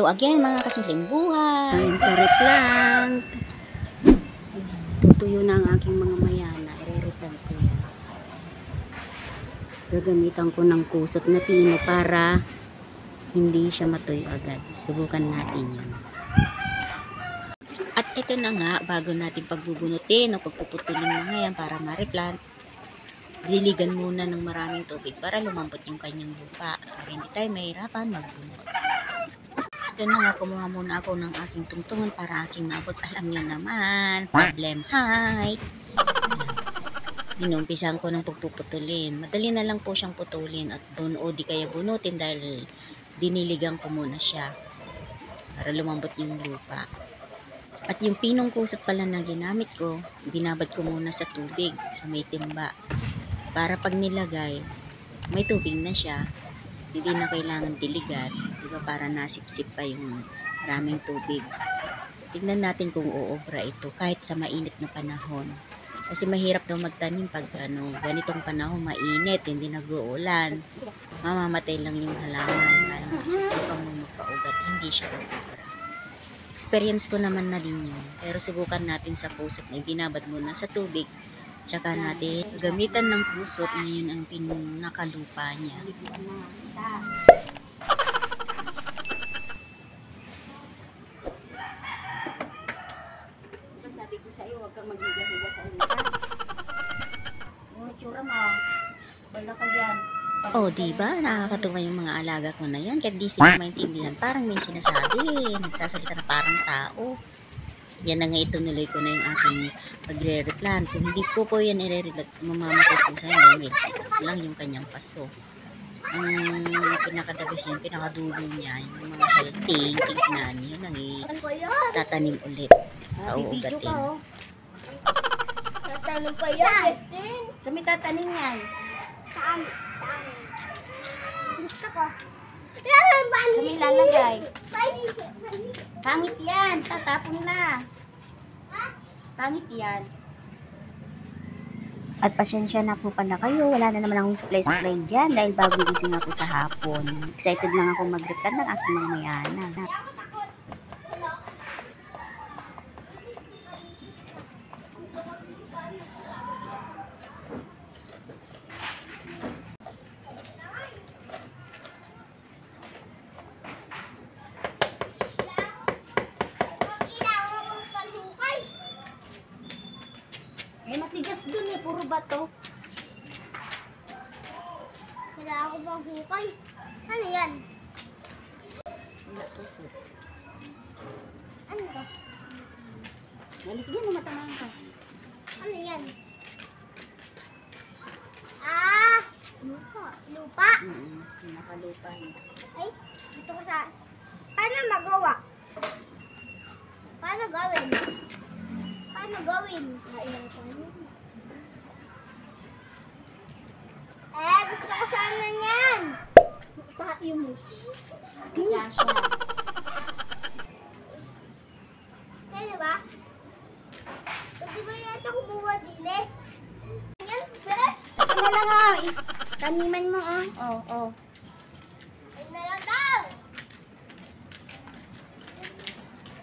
Hello again mga kasimpleng buhay. Ito plant. Tutuyo na ang aking mga mayana. I-replant ko yan. Gagamitan ko ng kusot na pino para hindi siya matuyo agad. Subukan natin yan. At ito na nga, bago natin pagbubunutin o pagpuputulin mga yan para ma-replant, diligan muna ng maraming tubig para lumambot yung kanyang lupa para hindi tayo mahirapan magbunot. Ito na nga, kumuha muna ako ng aking tungtungan para aking maabot. Alam nyo naman, problem height. Inumpisahan ko ng pagpuputulin. Madali na lang po siyang putulin at o di kaya bunutin dahil diniligan ko muna siya para lumambot yung lupa. At yung pinong kusot pala na ginamit ko, binabad ko muna sa tubig, sa may timba. Para pag nilagay, may tubig na siya. Hindi na kailangan diligan, diba, para nasipsip pa yung maraming tubig. Tignan natin kung uobra ito kahit sa mainit na panahon. Kasi mahirap daw magtanim pag ganitong panahon, mainit, hindi nag-uulan. Mamamatay lang yung halaman. Alam mo, subukan mo magpaugat, hindi siya uobra. Experience ko naman na din yun. Pero subukan natin sa kusot na ibinabad muna sa tubig. Tsaka natin gamitan ng kusot na yun ang pinakalupa niya. Sabi ko sa iyo, huwag kang maghiga-higa sa ulitan. Yung itsura mo, wala ka dyan. Oh, diba? Nakakatuwa yung mga alaga ko na yan. Kahit di sila maintindihan, parang may sinasabi. Nagsasalita na parang tao. Yan na nga, ito nilay ko na yung aking pagre-replant. Kung hindi ko po yan i-replant, mamamatay po sa inyo. Lang yung kanyang paso. Ang pinakadabis yan, pinakadulo niya, yung mga healthy, tignan, yun ang tatanim ulit. Pauugatin. Tatanim pa yan. Sa may tatanim yan. Saan? Gusto ko. Sa may lalagay. Pangit yan. Tatapon na. Pangit yan. At pasensya na po pala kayo, wala na naman akong supply dyan dahil bago gising ako sa hapon. Excited lang ako mag-replant ng aking mga mayana. Eh, matigas dun eh. Puro bato. Kailangan ko bang hukay? Ano yan? Wala kusot. Ano to? Walis din mo matamaan ka. Ano yan? Ah! Lupa. Lupa? Pinakalupa niya. Ay, gusto ko sa... Paano magawa? Paano gawin? Paano gawin? Kailangan ko yun. Gusto ko sana yan. Tayo mo. Kaya siya. Kaya ba? Pwede ba yata kumuha din eh? Yan, pero... Ito na lang ah. Taniman mo ah. Oh, oh. Ayun na lang daw.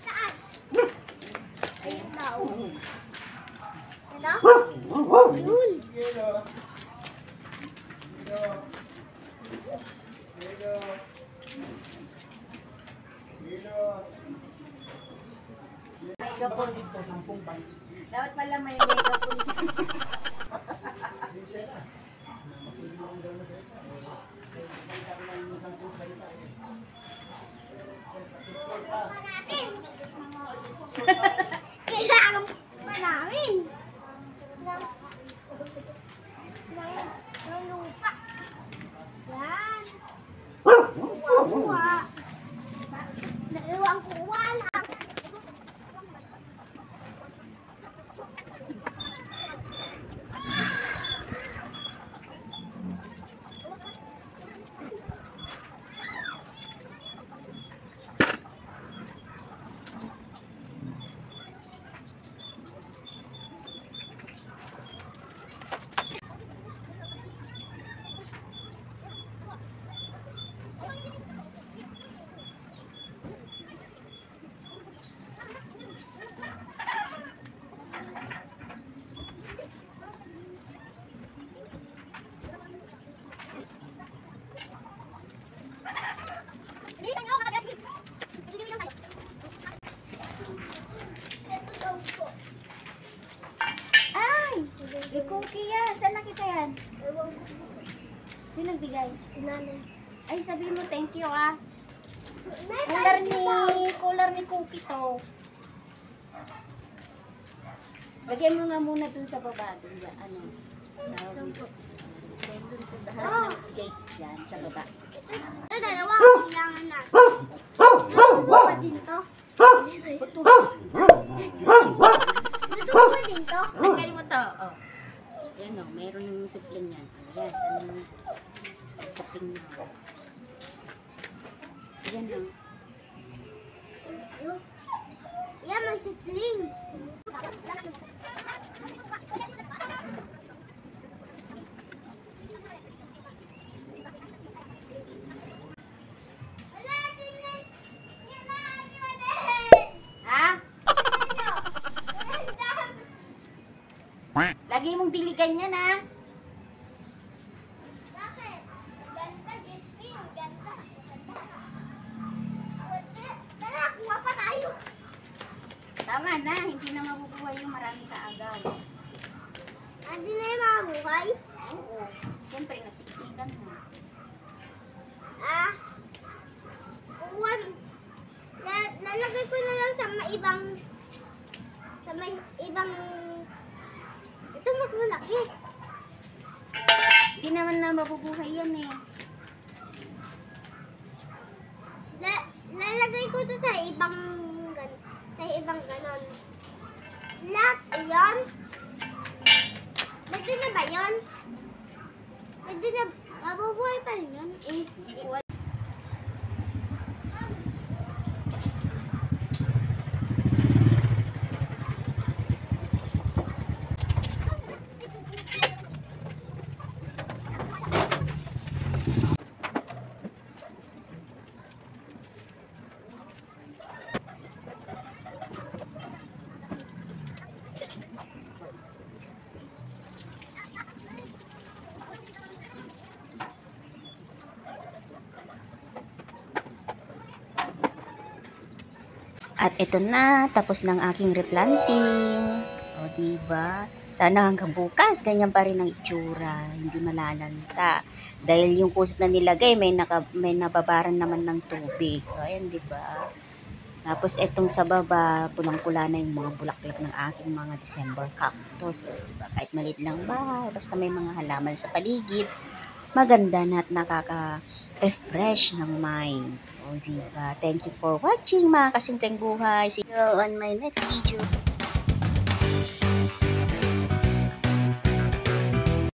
Saan? Ayun daw. Ano? Yun. Megapon dito, 10 ban. Dapat pala may megapon dito. Natin. Kailangan pa namin. Ng lupa. Yan. Kuha. Dalawang kuha lang. Yung cookie yan. Saan nakita yan? Ewan ko. Sino nagbigay? Sinanay. Ay, sabihin mo thank you ah. Nay, Color ni cookie to. Lagyan mo nga muna dun sa baba. Dun dyan, ano. Dun sa lahat ng cake dyan, sa baba. ito dalawa. Kailangan na. Natutubo pa din to. Natutubo pa din to. Tanggal mo to. Oh. Yan o, meron ng supling yan. Ayan, anong supling na. Ayan o. Yan, may supling. Ha? Lagi mong diligan yan ha. Bakit? Ganda, Jessie. Ganda. Tara, kuha pa tayo. Tama na, hindi na mabubuhay yung maraming kaagaw. Andi na yung mga buhay. Oo. Siyempre, nagsiksikan mo. Kuwan. Lalagay ko na lang sa may ibang, ito mas malaki. Hindi naman na mabubuhay yan eh. Lalagay ko to sa ibang ganon. Lahat yon. Pwede na ba yon? Pwede na, mabubuhay pa rin yun eh. At ito na, tapos ng aking replanting. O, diba? Sana hanggang bukas, ganyan pa rin ang itsura. Hindi malalanta. Dahil yung kusot na nilagay, may nababaran naman ng tubig. O, ayan, diba? Tapos, itong sa baba, pulang-pula na yung mga bulaklak ng aking mga December cactus. O, diba? Kahit maliit lang ba, basta may mga halaman sa paligid, maganda na at nakaka-refresh ng mind. O, diba? Thank you for watching, mga kasimpleng buhay. See you on my next video.